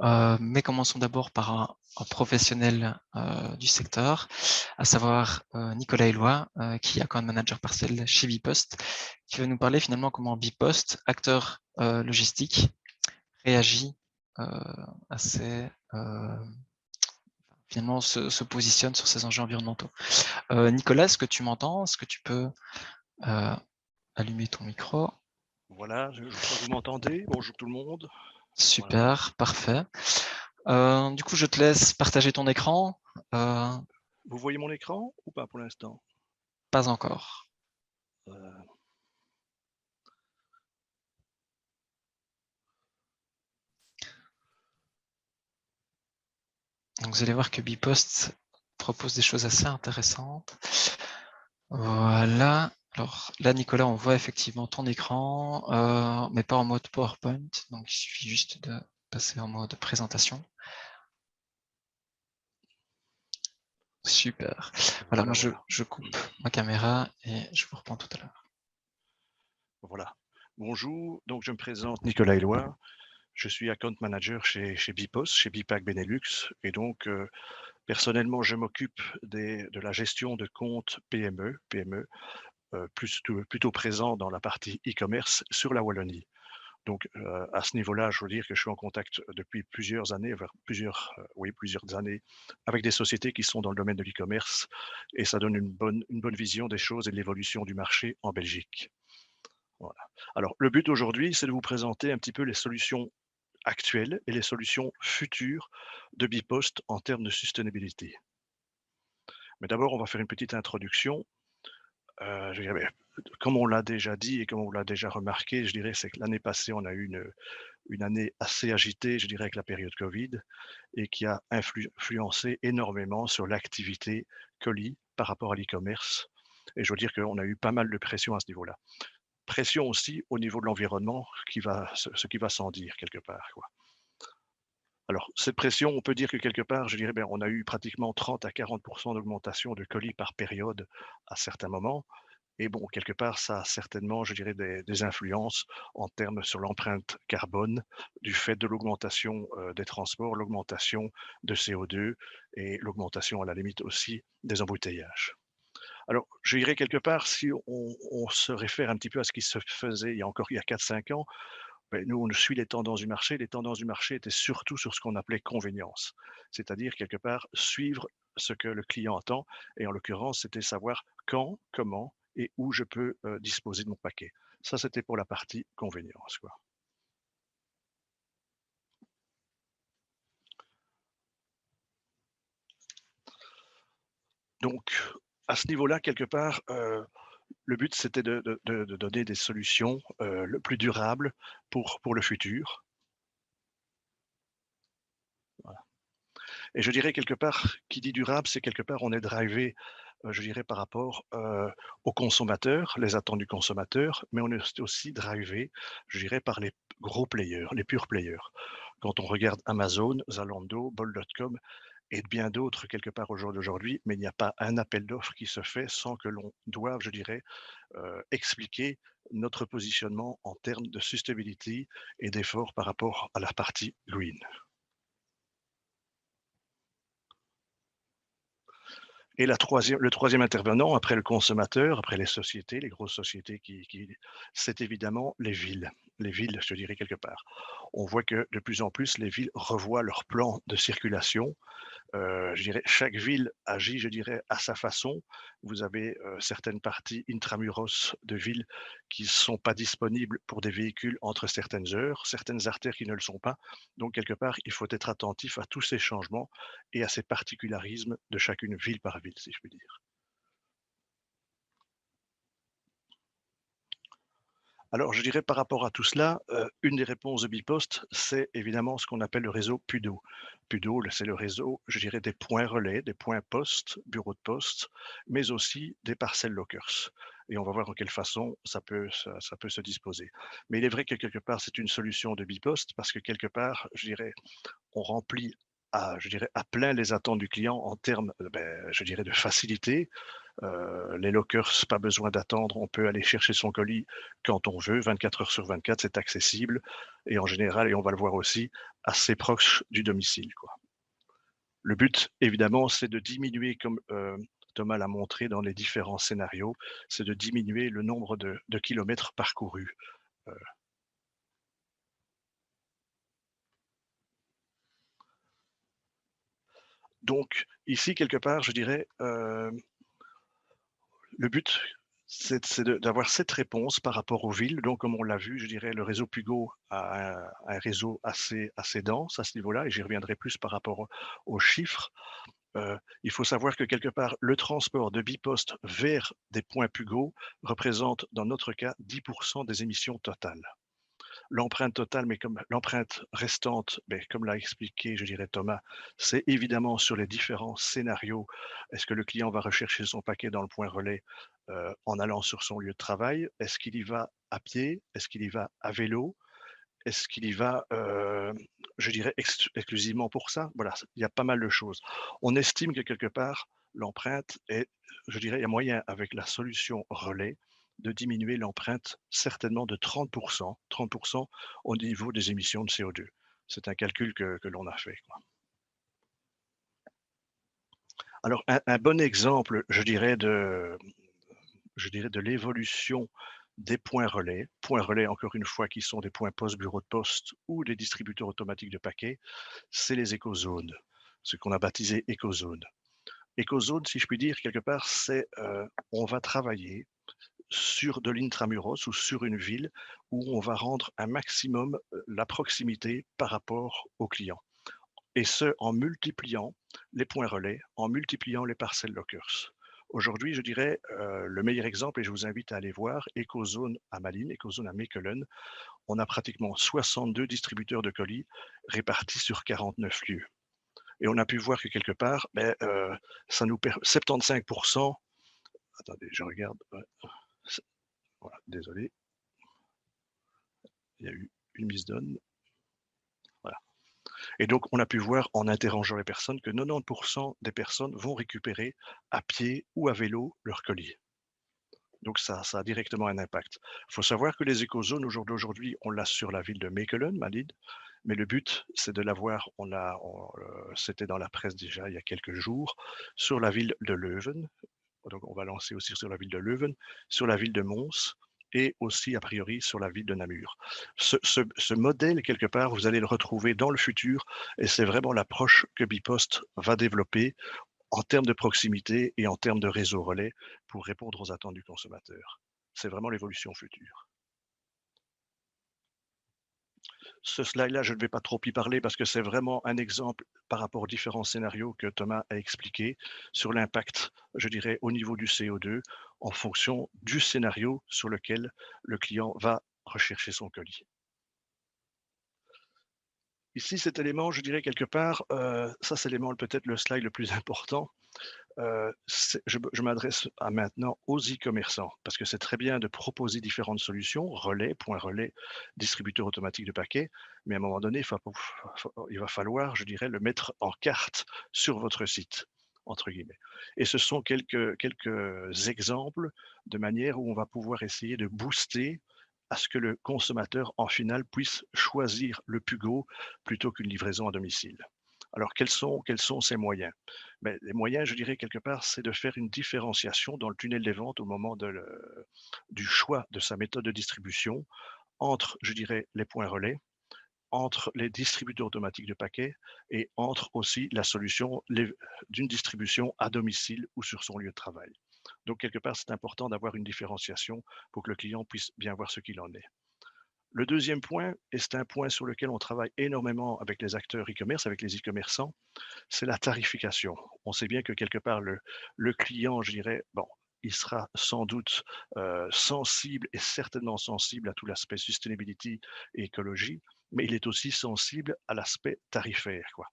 Mais commençons d'abord par un professionnel du secteur, à savoir Nicolas Éloi, qui est account manager parcelle chez Bipost, qui va nous parler finalement comment Bipost, acteur logistique, réagit assez finalement se positionne sur ces enjeux environnementaux. Nicolas, est-ce que tu m'entends? Est-ce que tu peux allumer ton micro? Voilà, je crois que vous m'entendez. Bonjour tout le monde. Super, Voilà. parfait. Du coup, je te laisse partager ton écran. Vous voyez mon écran ou pas pour l'instant? Pas encore. Euh, Donc, vous allez voir que Bipost propose des choses assez intéressantes. Voilà. Alors là, Nicolas, on voit effectivement ton écran, mais pas en mode PowerPoint. Donc, il suffit juste de passer en mode présentation. Super. Voilà, moi, voilà. je coupe ma caméra et je vous reprends tout à l'heure. Voilà. Bonjour, donc je me présente Nicolas Éloi. Je suis account manager chez Bipost, chez Bipac Benelux. Et donc, personnellement, je m'occupe de la gestion de comptes PME, plutôt présent dans la partie e-commerce sur la Wallonie. Donc, à ce niveau-là, je veux dire que je suis en contact depuis plusieurs années, plusieurs années, avec des sociétés qui sont dans le domaine de l'e-commerce, et ça donne une bonne vision des choses et de l'évolution du marché en Belgique. Voilà. Alors, le but aujourd'hui, c'est de vous présenter un petit peu les solutions actuelles et les solutions futures de Bipost en termes de sustainability. Mais d'abord, on va faire une petite introduction. Je dirais, comme on l'a déjà dit et comme on l'a déjà remarqué, je dirais, c'est que l'année passée, on a eu une année assez agitée, je dirais, avec la période Covid, et qui a influencé énormément sur l'activité colis par rapport à l'e-commerce. Et je veux dire qu'on a eu pas mal de pression à ce niveau-là. Pression aussi au niveau de l'environnement, ce qui va sans dire quelque part, quoi. Alors, cette pression, on peut dire que quelque part, je dirais, ben, on a eu pratiquement 30 à 40 d'augmentation de colis par période à certains moments. Et bon, quelque part, ça a certainement, je dirais, des influences en termes sur l'empreinte carbone du fait de l'augmentation des transports, l'augmentation de CO2 et l'augmentation, à la limite aussi, des embouteillages. Alors, je dirais quelque part, si on se réfère un petit peu à ce qui se faisait il y a 4-5 ans, ben, nous, on suit les tendances du marché. Les tendances du marché étaient surtout sur ce qu'on appelait convenience, c'est-à-dire quelque part suivre ce que le client attend. Et en l'occurrence, c'était savoir quand, comment et où je peux disposer de mon paquet. Ça, c'était pour la partie convenience, quoi. Donc, à ce niveau-là, quelque part, le but, c'était de donner des solutions le plus durables pour le futur. Voilà. Et je dirais quelque part, qui dit durable, c'est quelque part, on est drivé, je dirais par rapport, aux consommateurs, les attentes du consommateur, mais on est aussi drivé, je dirais par les gros players, les pure players. Quand on regarde Amazon, Zalando, Bol.com et bien d'autres quelque part au jour d'aujourd'hui, mais il n'y a pas un appel d'offres qui se fait sans que l'on doive, je dirais, expliquer notre positionnement en termes de sustainability et d'efforts par rapport à la partie green. Et le troisième intervenant, après le consommateur, après les sociétés, les grosses sociétés c'est évidemment les villes. Les villes, je dirais quelque part. On voit que de plus en plus, les villes revoient leur plan de circulation. Je dirais, chaque ville agit, je dirais, à sa façon. Vous avez certaines parties intramuros de villes qui ne sont pas disponibles pour des véhicules entre certaines heures, certaines artères qui ne le sont pas. Donc, quelque part, il faut être attentif à tous ces changements et à ces particularismes de chacune ville par ville, si je puis dire. Alors, je dirais par rapport à tout cela, une des réponses de Bipost, c'est évidemment ce qu'on appelle le réseau PUDO. PUDO, c'est le réseau, je dirais, des points relais, des points poste, bureaux de poste, mais aussi des parcelles lockers. Et on va voir en quelle façon ça peut se disposer. Mais il est vrai que quelque part, c'est une solution de Bipost parce que quelque part, je dirais, on remplit je dirais, à plein les attentes du client en termes, je dirais, de facilité, Les lockers, pas besoin d'attendre, on peut aller chercher son colis quand on veut, 24 heures sur 24, c'est accessible et en général, et on va le voir aussi, assez proche du domicile, quoi. Le but, évidemment, c'est de diminuer, comme Thomas l'a montré dans les différents scénarios, c'est de diminuer le nombre de kilomètres parcourus. Euh, donc, ici, quelque part, je dirais, le but, d'avoir cette réponse par rapport aux villes. Donc, comme on l'a vu, je dirais, le réseau Pugo a un réseau assez dense à ce niveau-là, et j'y reviendrai plus par rapport aux chiffres. Il faut savoir que quelque part, le transport de biposte vers des points Pugo représente, dans notre cas, 10% des émissions totales. L'empreinte totale, mais comme l'empreinte restante, mais comme l'a expliqué, je dirais Thomas, c'est évidemment sur les différents scénarios. Est-ce que le client va rechercher son paquet dans le point relais en allant sur son lieu de travail? Est-ce qu'il y va à pied? Est-ce qu'il y va à vélo? Est-ce qu'il y va, je dirais, exclusivement pour ça? Voilà, il y a pas mal de choses. On estime que quelque part, l'empreinte est, je dirais, il y a moyen avec la solution relais de diminuer l'empreinte certainement de 30%, 30% au niveau des émissions de CO2. C'est un calcul que l'on a fait, quoi. Alors un bon exemple, je dirais de l'évolution des points relais encore une fois qui sont des points poste-bureau de poste ou des distributeurs automatiques de paquets, c'est les écozones, ce qu'on a baptisé écozones. Écozone, si je puis dire, quelque part, c'est on va travailler sur de l'intramuros ou sur une ville où on va rendre un maximum la proximité par rapport au client. Et ce, en multipliant les points relais, en multipliant les parcelles lockers. Aujourd'hui, je dirais, le meilleur exemple, et je vous invite à aller voir, Ecozone à Malines, Ecozone à Mechelen, on a pratiquement 62 distributeurs de colis répartis sur 49 lieux. Et on a pu voir que quelque part, ça nous permet 75%. Attendez, je regarde. Ouais, voilà, désolé, il y a eu une mise donne. Voilà. Et donc, on a pu voir en interrogeant les personnes que 90% des personnes vont récupérer à pied ou à vélo leur colis. Donc ça a directement un impact. Il faut savoir que les écozones, au jour d'aujourd'hui, on l'a sur la ville de Mechelen, Malines, mais le but, c'est de l'avoir, c'était dans la presse déjà il y a quelques jours, sur la ville de Leuven. Donc on va lancer aussi sur la ville de Leuven, sur la ville de Mons et aussi a priori sur la ville de Namur. Ce modèle, quelque part, vous allez le retrouver dans le futur et c'est vraiment l'approche que Bipost va développer en termes de proximité et en termes de réseau relais pour répondre aux attentes du consommateur. C'est vraiment l'évolution future. Ce slide-là, je ne vais pas trop y parler parce que c'est vraiment un exemple par rapport aux différents scénarios que Thomas a expliqué sur l'impact, je dirais, au niveau du CO2 en fonction du scénario sur lequel le client va rechercher son colis. Ici, cet élément, je dirais quelque part, ça c'est l'élément peut-être le slide le plus important. Je m'adresse à maintenant aux e-commerçants parce que c'est très bien de proposer différentes solutions, relais, point relais, distributeur automatique de paquets, mais à un moment donné, il va falloir, je dirais, le mettre en carte sur votre site, entre guillemets. Et ce sont quelques exemples de manière où on va pouvoir essayer de booster à ce que le consommateur, en final, puisse choisir le Pugo plutôt qu'une livraison à domicile. Alors, quels sont ces moyens? Mais les moyens, je dirais, quelque part, c'est de faire une différenciation dans le tunnel des ventes au moment du choix de sa méthode de distribution entre, je dirais, les points relais, entre les distributeurs automatiques de paquets et entre aussi la solution d'une distribution à domicile ou sur son lieu de travail. Donc, quelque part, c'est important d'avoir une différenciation pour que le client puisse bien voir ce qu'il en est. Le deuxième point, et c'est un point sur lequel on travaille énormément avec les acteurs e-commerce, avec les e-commerçants, c'est la tarification. On sait bien que quelque part, le client, je dirais, bon, il sera sans doute sensible et certainement sensible à tout l'aspect sustainability et écologie, mais il est aussi sensible à l'aspect tarifaire, quoi.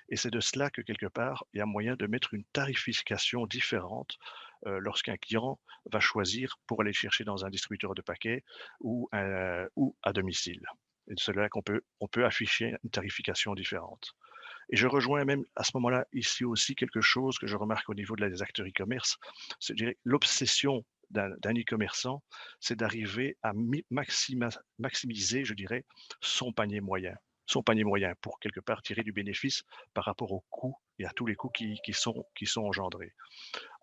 Et c'est de cela que quelque part, il y a moyen de mettre une tarification différente lorsqu'un client va choisir pour aller chercher dans un distributeur de paquets ou à domicile. Et de cela qu'on peut afficher une tarification différente. Et je rejoins même à ce moment-là, ici aussi, quelque chose que je remarque au niveau des acteurs e-commerce, c'est, je dirais, l'obsession d'un e-commerçant, c'est d'arriver à maximiser, je dirais, son panier moyen. Son panier moyen pour quelque part tirer du bénéfice par rapport aux coûts et à tous les coûts qui sont engendrés.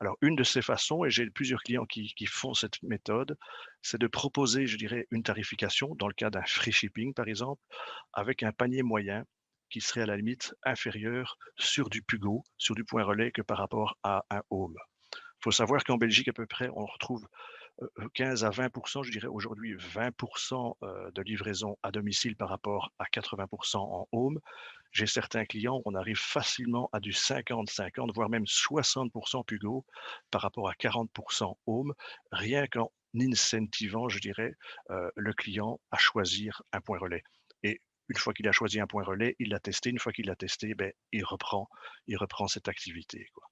Alors, une de ces façons, et j'ai plusieurs clients qui font cette méthode, c'est de proposer, je dirais, une tarification dans le cas d'un free shipping, par exemple, avec un panier moyen qui serait à la limite inférieur sur du Pugo, sur du point relais que par rapport à un home. Il faut savoir qu'en Belgique, à peu près, on retrouve 15 à 20 je dirais aujourd'hui 20 de livraison à domicile par rapport à 80 en home. J'ai certains clients, on arrive facilement à du 50-50, voire même 60 Pugo par rapport à 40 home, rien qu'en incentivant, je dirais, le client à choisir un point relais. Et une fois qu'il a choisi un point relais, il l'a testé. Une fois qu'il l'a testé, ben, il reprend cette activité, quoi.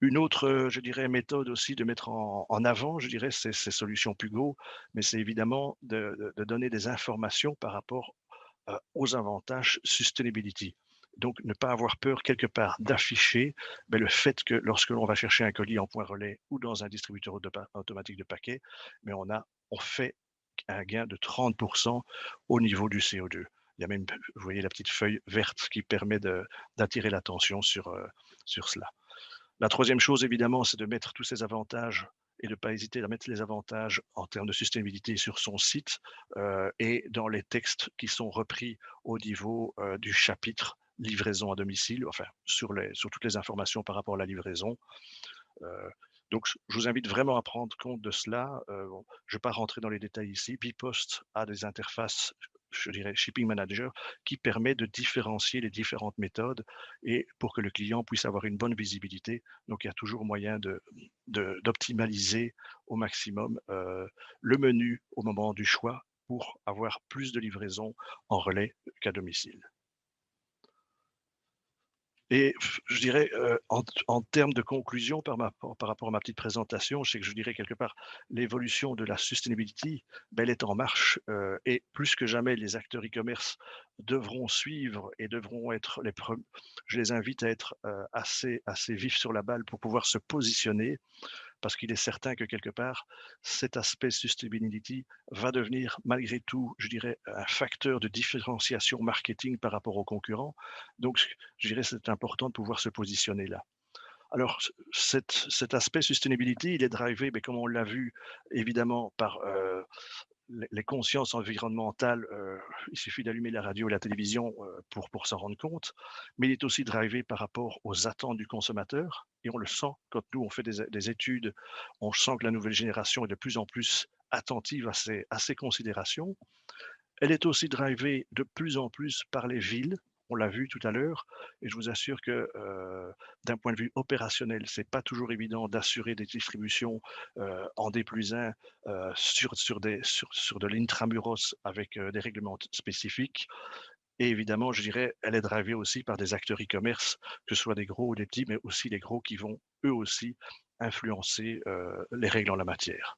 Une autre, je dirais, méthode aussi de mettre en avant, je dirais, ces solutions Pugo, mais c'est évidemment de donner des informations par rapport, aux avantages sustainability. Donc ne pas avoir peur quelque part d'afficher, beh, le fait que lorsque l'on va chercher un colis en point relais ou dans un distributeur automatique de paquets, mais on fait un gain de 30 au niveau du CO2. Il y a même, vous voyez la petite feuille verte qui permet d'attirer l'attention sur cela. La troisième chose, évidemment, c'est de mettre tous ces avantages et de ne pas hésiter à mettre les avantages en termes de sustainabilité sur son site et dans les textes qui sont repris au niveau du chapitre livraison à domicile, enfin sur toutes les informations par rapport à la livraison. Euh, donc, je vous invite vraiment à prendre compte de cela. Bon, je ne vais pas rentrer dans les détails ici. Bipost a des interfaces, je dirais, Shipping Manager, qui permet de différencier les différentes méthodes et pour que le client puisse avoir une bonne visibilité. Donc, il y a toujours moyen d'optimaliser au maximum le menu au moment du choix pour avoir plus de livraison en relais qu'à domicile. Et je dirais, en termes de conclusion par rapport à ma petite présentation, c'est que je dirais quelque part, l'évolution de la sustainability, ben, elle est en marche, et plus que jamais, les acteurs e-commerce devront suivre et devront être je les invite à être, assez vifs sur la balle pour pouvoir se positionner parce qu'il est certain que quelque part, cet aspect sustainability va devenir malgré tout, je dirais, un facteur de différenciation marketing par rapport aux concurrents. Donc, je dirais, c'est important de pouvoir se positionner là. Alors, cet aspect sustainability, il est drivé, mais comme on l'a vu, évidemment, par les consciences environnementales, il suffit d'allumer la radio et la télévision pour s'en rendre compte, mais il est aussi drivé par rapport aux attentes du consommateur, et on le sent quand nous on fait des études, on sent que la nouvelle génération est de plus en plus attentive à ces considérations. Elle est aussi drivée de plus en plus par les villes, on l'a vu tout à l'heure, et je vous assure que, d'un point de vue opérationnel, c'est pas toujours évident d'assurer des distributions, en D+1, sur de l'intramuros avec, des règlements spécifiques. Et évidemment, je dirais, elle est drivée aussi par des acteurs e-commerce, que ce soit des gros ou des petits, mais aussi les gros qui vont eux aussi influencer, les règles en la matière.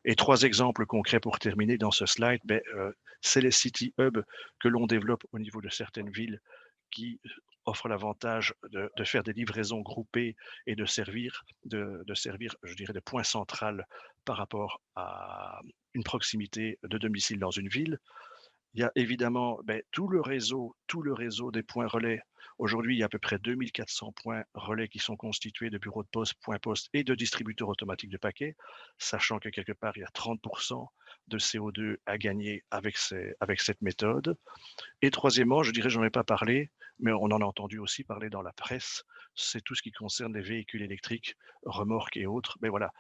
Et 3 exemples concrets pour terminer dans ce slide, beh, c'est les city hubs que l'on développe au niveau de certaines villes qui offrent l'avantage de faire des livraisons groupées et de servir, je dirais, de point central par rapport à une proximité de domicile dans une ville. Il y a évidemment, beh, tout le réseau des points relais. Aujourd'hui, il y a à peu près 2 400 points relais qui sont constitués de bureaux de poste, points poste et de distributeurs automatiques de paquets, sachant que quelque part, il y a 30 de CO2 à gagner avec cette méthode. Et troisièmement, je dirais, j'en ai pas parlé, mais on en a entendu aussi parler dans la presse, c'est tout ce qui concerne les véhicules électriques, remorques et autres. Mais voilà,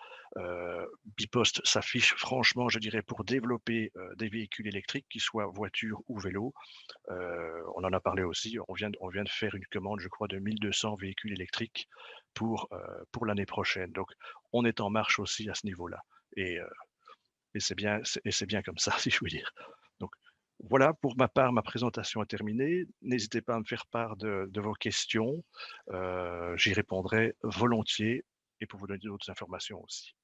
Bipost s'affiche franchement, je dirais, pour développer des véhicules électriques, qu'ils soient voitures ou vélos. On en a parlé aussi, on vient de faire une commande, je crois, de 1200 véhicules électriques pour l'année prochaine. Donc, on est en marche aussi à ce niveau-là. Et, euh, et c'est bien comme ça, si je veux dire. Donc, voilà, pour ma part, ma présentation est terminée. N'hésitez pas à me faire part de vos questions. J'y répondrai volontiers et pour vous donner d'autres informations aussi.